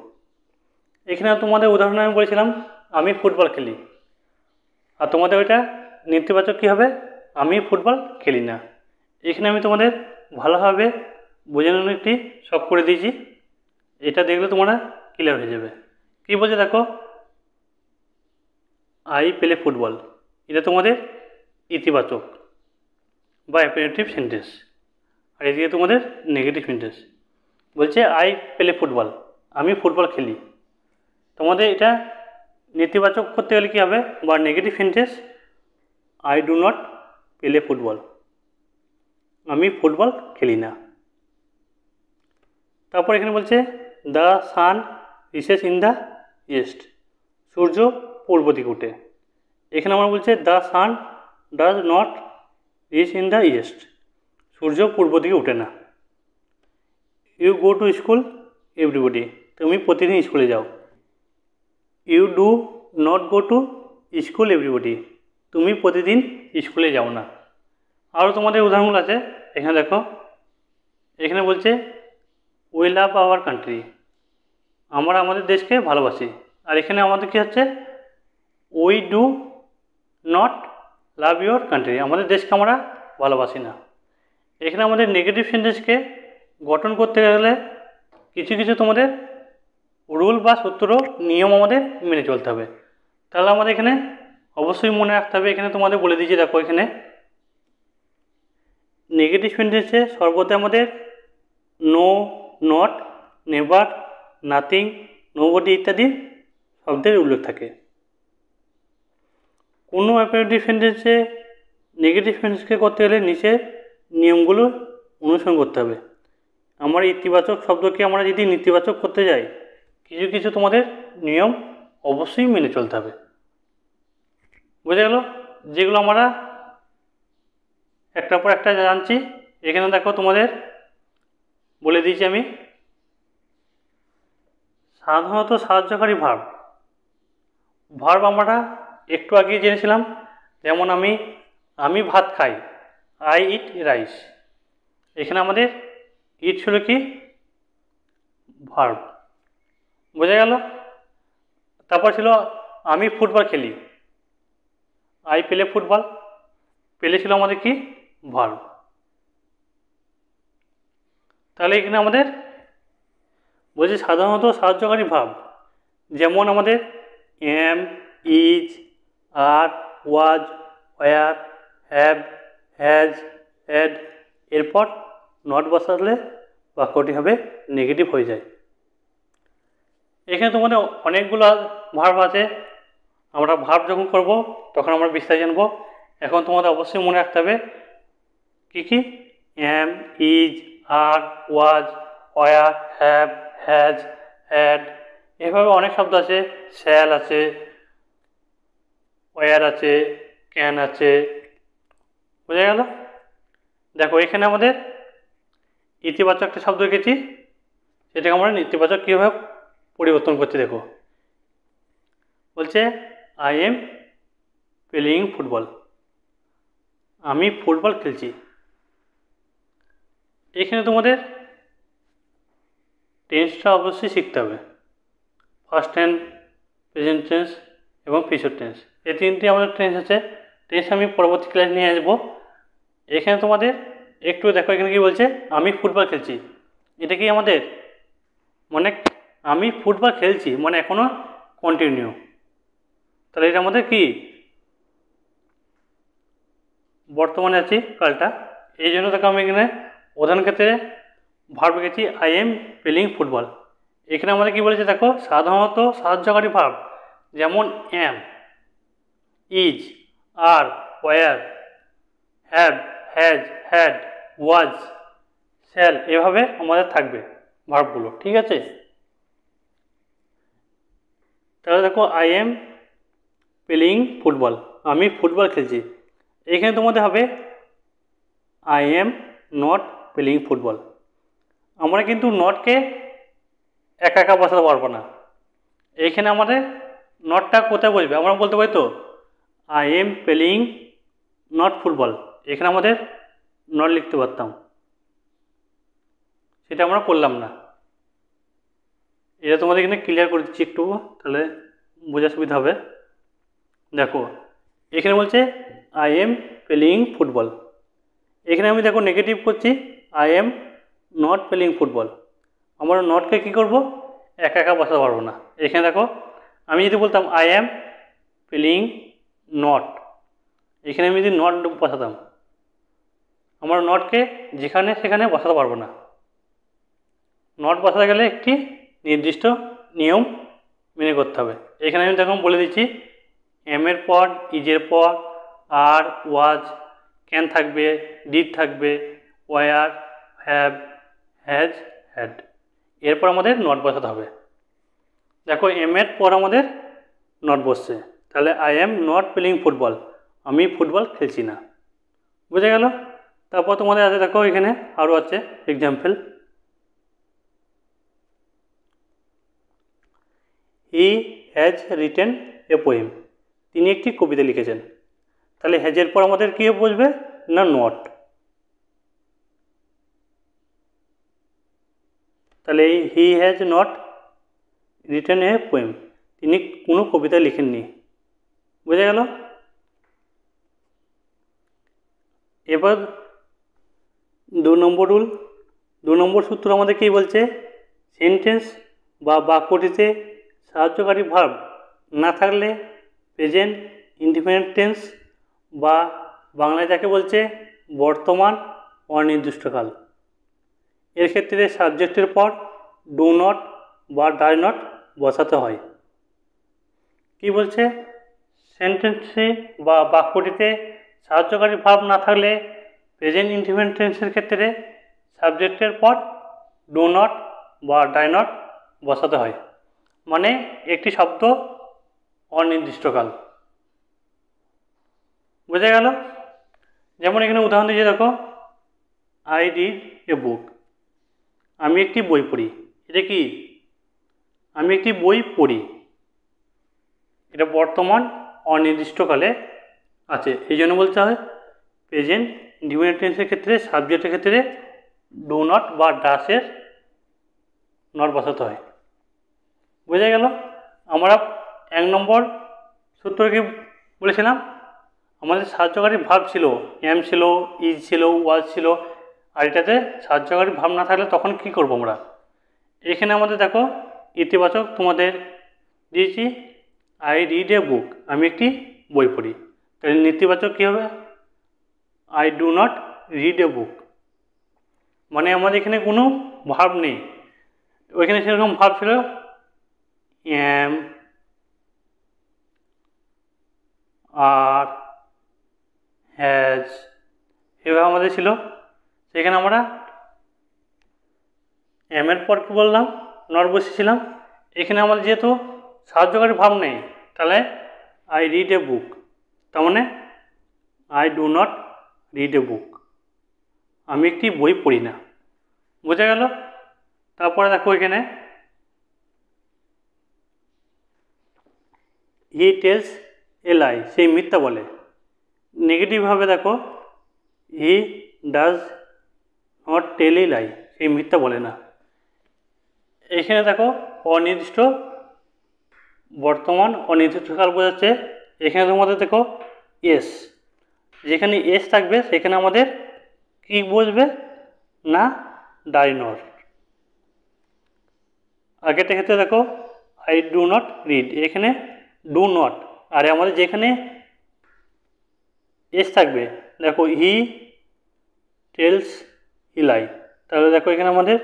এখানে তোমাদের উদাহরণ আমি বলেছিলাম আমি ফুটবল খেলি, আর তোমাদের ওইটা নেতিবাচক কী হবে? আমি ফুটবল খেলি না। এখানে আমি তোমাদের ভালোভাবে বোঝানোর একটি শখ করে দিয়েছি, এটা দেখলে তোমরা ক্লিয়ার হয়ে যাবে। কী বলছে দেখো, আই প্লে ফুটবল, এটা তোমাদের ইতিবাচক বা অ্যাফার্মেটিভ সেন্টেন্স, আর এদিকে তোমাদের নেগেটিভ সেন্টেন্স। বলছে আই প্লে ফুটবল, আমি ফুটবল খেলি। তোমাদের এটা নেতিবাচক করতে গেলে কী হবে? বা negative sentence I do not play football, আমি ফুটবল খেলি না। তারপর এখানে বলছে the sun rises in the east, সূর্য পূর্ব দিকে উঠে। এখানে আমরা বলছে the sun does not rise in the east, সূর্য পূর্ব দিকে উঠে না। You go to school everybody, তুমি প্রতিদিন স্কুলে যাও। You do not go to school everybody, তুমি প্রতিদিন স্কুলে যাও না। আরও তোমাদের উদাহরণগুলো আছে, এখানে দেখো। এখানে বলছে উই লাভ আওয়ার কান্ট্রি, আমরা আমাদের দেশকে ভালোবাসি। আর এখানে আমাদের কী হচ্ছে? We do not love your country, আমাদের দেশকে আমরা ভালোবাসি না। এখানে আমাদের নেগেটিভ সেন্টেন্সকে গঠন করতে গেলে কিছু কিছু তোমাদের রুল বা সূত্র নিয়ম আমাদের মেনে চলতে হবে। তাহলে আমাদের এখানে অবশ্যই মনে রাখতে হবে, এখানে তোমাদের বলে দিয়েছি দেখো, এখানে নেগেটিভ সেন্টেন্সে সর্বদা আমাদের no, not, never, nothing, nobody ইত্যাদি শব্দের উল্লেখ থাকে। কোনো অ্যাফার্মেটিভ সেন্টেন্সে নেগেটিভ সেন্টেন্সকে করতে গেলে নিচে নিয়মগুলো অনুসরণ করতে হবে। আমার ইতিবাচক শব্দকে আমরা যদি নেতিবাচক করতে যাই কিছু কিছু তোমাদের নিয়ম অবশ্যই মেনে চলতে হবে। বুঝে গেল? যেগুলো আমরা একটার পর একটা জানছি। এখানে দেখো তোমাদের বলে দিয়েছি আমি। সাধারণত সাহায্যকারী ভার্ব আমরা একটু আগে জেনেছিলাম। যেমন আমি ভাত খাই, আই ইট রাইস। এখানে আমাদের ইট ছিল কি ভার্ব। বোঝা গেল? তারপর ছিল আমি ফুটবল খেলি, আই প্লে ফুটবল। প্লে ছিল আমাদের কি ভার্ব। তাহলে এখানে আমাদের বলছি সাধারণত সাহায্যকারী ভার্ব যেমন আমাদের am, is, are, was, were, have, has, had. এরপর নট বসালে বাক্যটি হবে নেগেটিভ হয়ে যায়। এখানে তোমাদের অনেকগুলো ভার্ব আছে। আমরা ভার্ব যখন করব তখন আমরা বিস্তারিত জানব। এখন তোমাদের অবশ্যই মনে রাখতে হবে কী কী am, is, are, was, were, have, has, had. এভাবে অনেক শব্দ আছে। শ্যাল আছে, ওয়ার আছে, ক্যান আছে। বোঝা গেল? দেখো এখানে আমাদের ইতিবাচক একটা শব্দ রেখেছি, সেটাকে আমরা নেতিবাচক কীভাবে পরিবর্তন করছি দেখো। বলছে আই এম প্লেয়িং ফুটবল, আমি ফুটবল খেলছি। এখানে তোমাদের টেন্সটা অবশ্যই শিখতে হবে। ফার্স্ট টেন্স, প্রেজেন্ট টেন্স এবং ফিউচার টেন্স, এই তিনটি আমাদের টেন্স আছে। টেন্স আমি পরবর্তী ক্লাস নিয়ে আসবো। এখানে তোমাদের একটু দেখো এখানে কি বলছে আমি ফুটবল খেলছি। এটা কি আমাদের মানে আমি ফুটবল খেলছি মানে এখনও কন্টিনিউ। তাহলে এটা আমাদের কি বর্তমানে আছি কালটা। এই জন্য দেখো আমি এখানে প্রধান ক্ষেত্রে ভার্ব রেখেছি আই এম প্লেয়িং ফুটবল। এখানে আমাদের কি বলেছে দেখো সাধারণত সাহায্যকারী ভার্ব যেমন am, is, are, were, have, has, had, was, shall এভাবে আমাদের থাকবে ভার্বগুলো। ঠিক আছে? তাহলে দেখো আই এম প্লেয়িং ফুটবল, আমি ফুটবল খেলছি। এখানে তোমাদের হবে I am not playing football. আমরা কিন্তু নটকে একা একা বসাতে পারবো না। এইখানে আমাদের নটটা কোথায় বসবে আমরা বলতে পারি তো I am playing not football. এখানে আমাদের নট লিখতে পারতাম, সেটা আমরা করলাম না। এটা তোমাদের এখানে ক্লিয়ার করে দিচ্ছি একটু, তাহলে বোঝার সুবিধা হবে। দেখো এখানে বলছে আই এম প্লেয়িং ফুটবল। এখানে আমি দেখো নেগেটিভ করছি I am not playing football. আমরা নটকে কী করবো একা একা বসাতে পারবো না। এখানে দেখো আমি যদি বলতাম আই এম প্লেয়িং নট, এখানে আমি যদি নট বসাতাম আমরা নটকে যেখানে সেখানে বসাতে পারবো না। নট বসাতে গেলে একটি নির্দিষ্ট নিয়ম মেনে করতে হবে। এখানে আমি দেখো বলে দিচ্ছি এমের পর, ইজের পর আর, ওয়াজ, ক্যান থাকবে, ডিড থাকবে, ওয়ার, হ্যাভ, হ্যাজ, হ্যাড। এরপর আমাদের নট বসাতে হবে। দেখো এমের পর আমাদের নট বসছে, তাহলে I am not playing football, আমি ফুটবল খেলছি না। বুঝে গেল? তারপর তোমাদের আছে দেখো এখানে আরও আছে example. He has written a poem, তিনি একটি কবিতা লিখেছেন। তাহলে হ্যাজের পর আমাদের কী বসবে না নট। তাহলে এই he has not written a poem, তিনি কোনো কবিতা লিখেননি। বুঝে গেল? এবার 2 নম্বর রুল, 2 নম্বর সূত্র আমাদের কী বলছে সেন্টেন্স বা বাক্যটিতে সাহায্যকারী ভার্ব না থাকলে প্রেজেন্ট ইনডিফিনিট টেন্স বা বাংলায় যাকে বলছে বর্তমান অনির্দিষ্টকাল, এর ক্ষেত্রে সাবজেক্টের পর ডু নট বা ডাজ নট বসাতে হয়। কি বলছে সেন্টেন্সে বা বাক্যটিতে সাহায্যকারী ভার্ব না থাকলে প্রেজেন্ট ইনডিফিনিট টেন্সের ক্ষেত্রে সাবজেক্টের পর ডু নট বা ডাই নট বসাতে হয়। মানে একটি শব্দ অনির্দিষ্টকাল। বোঝা গেল? যেমন এখানে উদাহরণ দিয়ে দেখো, আই রিড এ বুক, আমি একটি বই পড়ি। এটা কি? আমি একটি বই পড়ি, এটা বর্তমান অনির্দিষ্টকালে আছে, এই জন্য বলতে হয় প্রেজেন্ট ইনডিফিনিট টেন্সের ক্ষেত্রে সাবজেক্টের ক্ষেত্রে ডু নট বা ডাসের নট বসাতে হয়। বোঝা গেল? আমরা 1 নম্বর সূত্র কি বলেছিলাম, আমাদের সাহায্যকারী ভার্ব ছিল, এম ছিল, ইজ ছিল, ওয়াজ ছিল, আর এটাতে সাহায্যকারী ভার্ব না থাকলে তখন কি করব আমরা? এখানে আমাদের দেখো ইতিবাচক তোমাদের দিয়েছি, আই রিড এ বুক, আমি একটি বই পড়ি। তাহলে নেতিবাচক কী হবে? I do not read a book. মানে আমাদের এখানে কোনো ভার্ব নেই, ওইখানে সেরকম ভার্ব ছিল এম, আর, হ্যাজ, এভাবে আমাদের ছিল। সেখানে আমরা এম এর পর কী বললাম? নট বসেছিলাম। এখানে আমাদের যেহেতু সাহায্যকারী ভার্ব নেই, তাহলে আই রিড এ বুক, তার মানে I do not read a book, আমি একটি বই পড়ি না। বোঝা গেল? তারপরে দেখো এখানে হি টেলস এ লাই, সেই মিথ্যা বলে। নেগেটিভভাবে দেখো, হি ডাজ নট টেল এ লাই, সেই মিথ্যা বলে না। এখানে দেখো অনির্দিষ্ট বর্তমান অনির্দিষ্টকাল বোঝাচ্ছে। এখানে তোমাদের দেখো এস, যেখানে এস থাকবে সেখানে আমাদের কি বসবে না ডাই নট। আগেরটা ক্ষেত্রে দেখো আই ডু নট রিড, এখানে ডু নট, আর আমাদের যেখানে এস থাকবে দেখো হি টেলস ই লাই, তাহলে দেখো এখানে আমাদের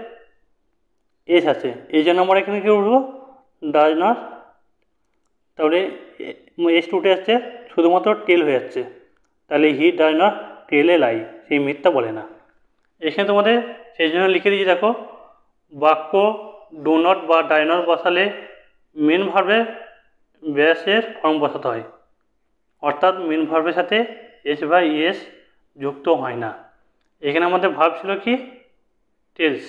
এস আছে, এই জন্য আমরা এখানে কী বলবো? Does not. তাহলে এস উঠে যাচ্ছে, শুধুমাত্র টেল হয়ে যাচ্ছে, তাহলে হি ডাজ নট টেল এ লাই, সেই মিথ্যা বলে না। এখানে তোমাদের সেই জন্য লিখে দিয়েছি দেখো, বাক্য ডু নট বা ডাই নট বসালে মেন ভার্বের ব্যাসের ফর্ম বসাতে হয়, অর্থাৎ মেন ভার্বের সাথে এস বা ইএস যুক্ত হয় না। এখানে আমাদের ভার্ব ছিল কি? টেলস।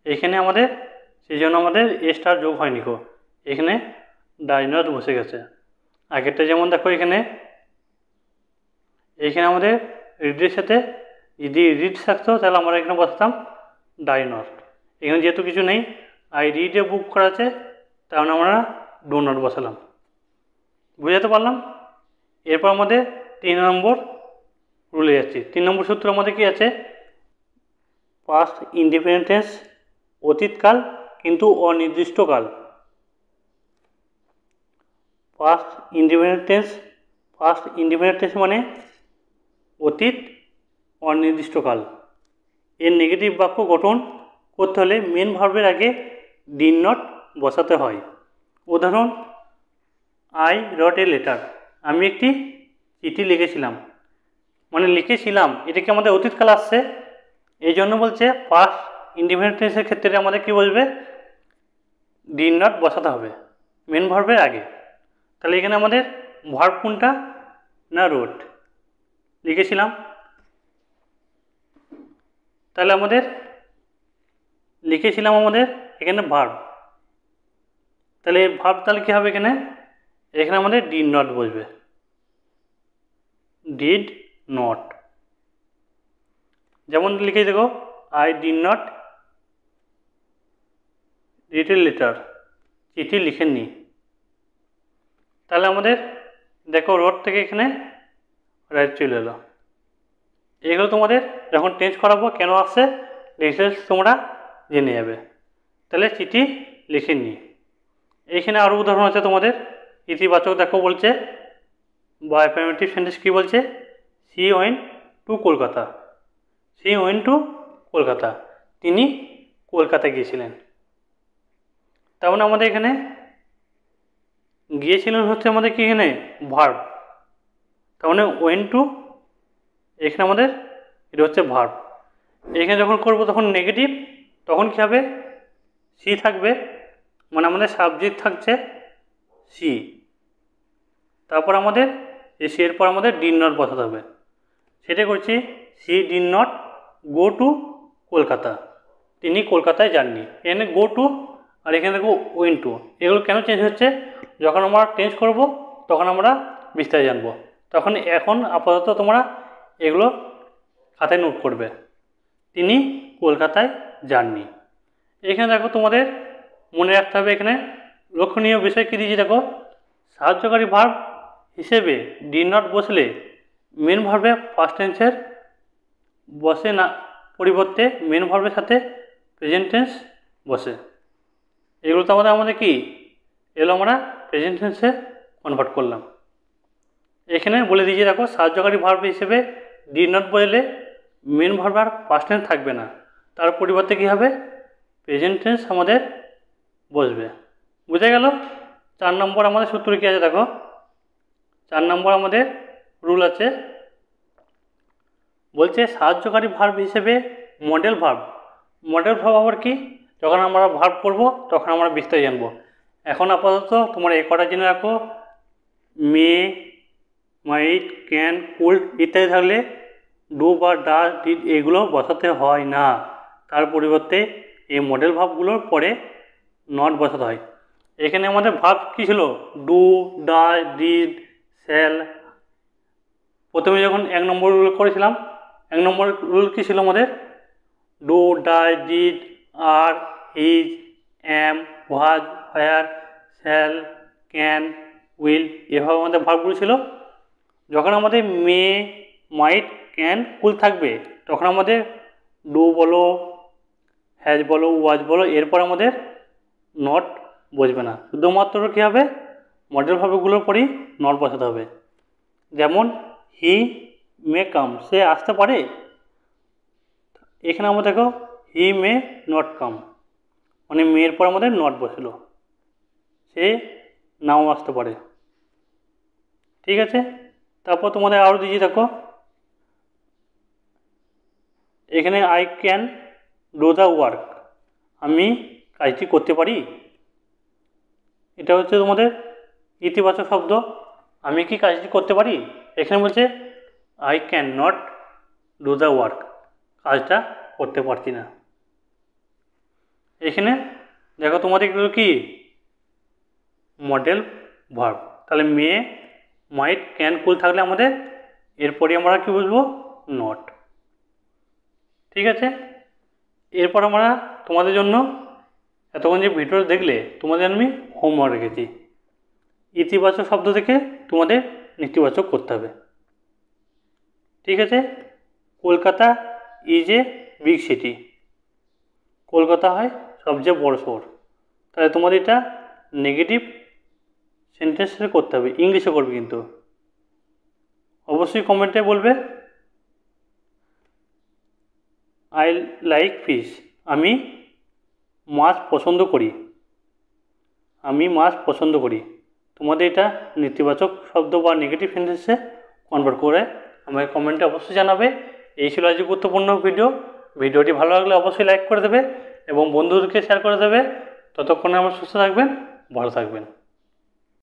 এখানে আমাদের সেই জন্য আমাদের এসটার যোগ হয়নি গো, এখানে ডাই নট বসে গেছে। আগেরটা যেমন দেখো এখানে আমাদের রিডের সাথে যদি রিড থাকতো তাহলে আমরা এখানে বসাতাম ডাই নট। এখানে যেহেতু কিছু নেই, আই রিড এ বুক করা আছে, তাহলে আমরা ডু নট বসালাম। বুঝাতে পারলাম? এরপর আমাদের 3 নম্বর রুলে যাচ্ছি। 3 নম্বর সূত্র আমাদের কি আছে? পাস্ট ইনডিফিনিট টেন্স অতীতকাল কিন্তু অনির্দিষ্টকাল। পাস্ট ইনডিফিনিট টেন্স মানে অতীত অনির্দিষ্টকাল। এর নেগেটিভ বাক্য গঠন করতে হলে মেন ভার্বের আগে ডিড নট বসাতে হয়। উদাহরণ, আই রট এ লেটার, আমি একটি চিঠি লিখেছিলাম। মানে লিখেছিলাম, এটা কি আমাদের অতীতকাল আসছে, এই জন্য বলছে পাস্ট ইনডিফিনিট টেন্সের ক্ষেত্রে আমাদের কি বসবে? ডিড নট বসাতে হবে মেন ভার্বের আগে। তাহলে এখানে আমাদের ভার্ব কোনটা? না রোট, লিখেছিলাম। তাহলে আমাদের লিখেছিলাম আমাদের এখানে ভার্ব, তাহলে ভার্ব তাহলে কী হবে? এখানে আমাদের ডিড নট বসবে, ডিড নট। যেমন লিখে দেখো, I did not read a letter, চিঠি লিখেননি। তাহলে আমাদের দেখো রোড থেকে এখানে রাইট চলে এলো। এগুলো তোমাদের যখন টেন্স করাবো কেন আসছে ডিটেলস তোমরা জেনে যাবে। তাহলে চিঠি লিখেননি। এইখানে আরও উদাহরণ আছে তোমাদের। ইতিবাচক দেখো বলছে বা অ্যাফার্মেটিভ সেন্টেন্স কী বলছে? She went to Kolkata, she went to Kolkata, তিনি কলকাতা গিয়েছিলেন। তার মানে আমাদের এখানে গিয়েছিলেন হচ্ছে আমাদের কি এখানে ভার্ব, তার মানে ওয়েন্ট টু এখানে আমাদের এটা হচ্ছে ভার্ব। এখানে যখন করব তখন নেগেটিভ, তখন কী হবে সি থাকবে, মানে আমাদের সাবজেক্ট থাকছে সি, তারপর আমাদের এই সি এর পর আমাদের ডিড নট বসাতে হবে। সেটাই করছি, C did not go two Kolkata, তিনি কলকাতায় যাননি। এখানে গো টু আর এখানে দেখো ওয়েন্ট টু, এগুলো কেন চেঞ্জ হচ্ছে, যখন আমরা চেঞ্জ করব তখন আমরা বিস্তারিত জানবো। তখন এখন আপাতত তোমরা এগুলো খাতায় নোট করবে, তিনি কলকাতায় যাননি। এখানে দেখো তোমাদের মনে রাখতে হবে, এখানে লক্ষণীয় বিষয় কী দিয়েছি দেখো, সাহায্যকারী ভার্ব হিসেবে ডিড নট বসলে মেন ভার্বে ফার্স্ট টেন্সের বসে না, পরিবর্তে মেন ভার্বের সাথে প্রেজেন্ট টেন্স বসে। এগুলো তো আমাদের কি এগুলো আমরা প্রেজেন্ট টেন্সে কনভার্ট করলাম। এখানে বলে দিয়েছি দেখো, সাহায্যকারী ভার্ব হিসেবে ডিড নট বসলে মেন ভার্ব আর পাস্ট টেন্স থাকবে না, তার পরিবর্তে কী হবে প্রেজেন্ট টেন্স আমাদের বসবে। বুঝে গেল? 4 নম্বর আমাদের সূত্র কী আছে দেখো, 4 নম্বর আমাদের রুল আছে, বলছে সাহায্যকারী ভার্ব হিসেবে মডেল ভার্ব। মডেল ভার্ব আবার কি, যখন আমরা ভার্ব করব তখন আমরা বিস্তারিত জানবো। এখন আপাতত তোমরা এই কটা জেনে রাখো, মে, মাইট, ক্যান, কুড ইত্যাদি থাকলে ডু বা ডাজ, ডিড এগুলো বসাতে হয় না, তার পরিবর্তে এই মডেল ভার্বগুলোর পরে নট বসাতে হয়। এখানে আমাদের ভার্ব কী ছিল, ডু, ডাজ, ডিড, শ্যাল। প্রথমে যখন 1 নম্বর রুল করেছিলাম, 1 নম্বর রুল কী ছিল আমাদের, do, does, did, are, is, am, was, were, shall, can, will, এভাবে আমাদের ভার্বগুলো ছিল। যখন আমাদের মে, মাইট, ক্যান, কুল থাকবে তখন আমাদের ডু বলো, হ্যাজ বলো, ওয়াজ বলো, এরপর আমাদের নট বসবে না, শুধুমাত্র কী হবে মডেল ভার্বগুলোর পরেই নট বসাতে হবে। যেমন হি মে কাম, সে আসতে পারে, এখানে আমরা দেখো হি মে নট কাম, মানে মেয়ের পর আমাদের নট বসলো, সে নাও আসতে পারে। ঠিক আছে, তারপর তোমাদের আরও দিয়েছি দেখো, এখানে I can do the work, আমি কাজটি করতে পারি, এটা হচ্ছে তোমাদের ইতিবাচক শব্দ, আমি কি কাজটি করতে পারি। এখানে বলছে I can not do the work, কাজটা করতে পারছি না। এখানে দেখো তোমাদের এগুলো কি মডেল ভার্ব, তাহলে মে, মাইট, ক্যান, কুল থাকলে আমাদের এরপরে আমরা কি বুঝবো নট। ঠিক আছে, এরপর আমরা তোমাদের জন্য এতক্ষণ যে ভিডিও দেখলে তোমাদের আমি হোমওয়ার্ক রেখেছি, ইতিবাচক শব্দ থেকে তোমাদের নেতিবাচক করতে হবে। ঠিক আছে, Kolkata is a big city, Kolkata হয় সবচেয়ে বড় শহর, তাহলে তোমাদের এটা নেগেটিভ সেন্টেন্সে করতে হবে, ইংলিশে করবে কিন্তু। অবশ্যই কমেন্টে বলবে আই লাইক ফিশ, আমি মাছ পছন্দ করি, আমি মাছ পছন্দ করি। তোমাদের এটা নেতিবাচক শব্দ বা নেগেটিভ সেন্টেন্সে কনভার্ট করে আমাকে কমেন্টে অবশ্যই জানাবে। এই ছিল আজকে গুরুত্বপূর্ণ ভিডিওটি ভালো লাগলে অবশ্যই লাইক করে দেবে এবং বন্ধুদেরকে শেয়ার করে দেবে। ততক্ষণে আমার সুস্থ থাকবেন, ভালো থাকবেন।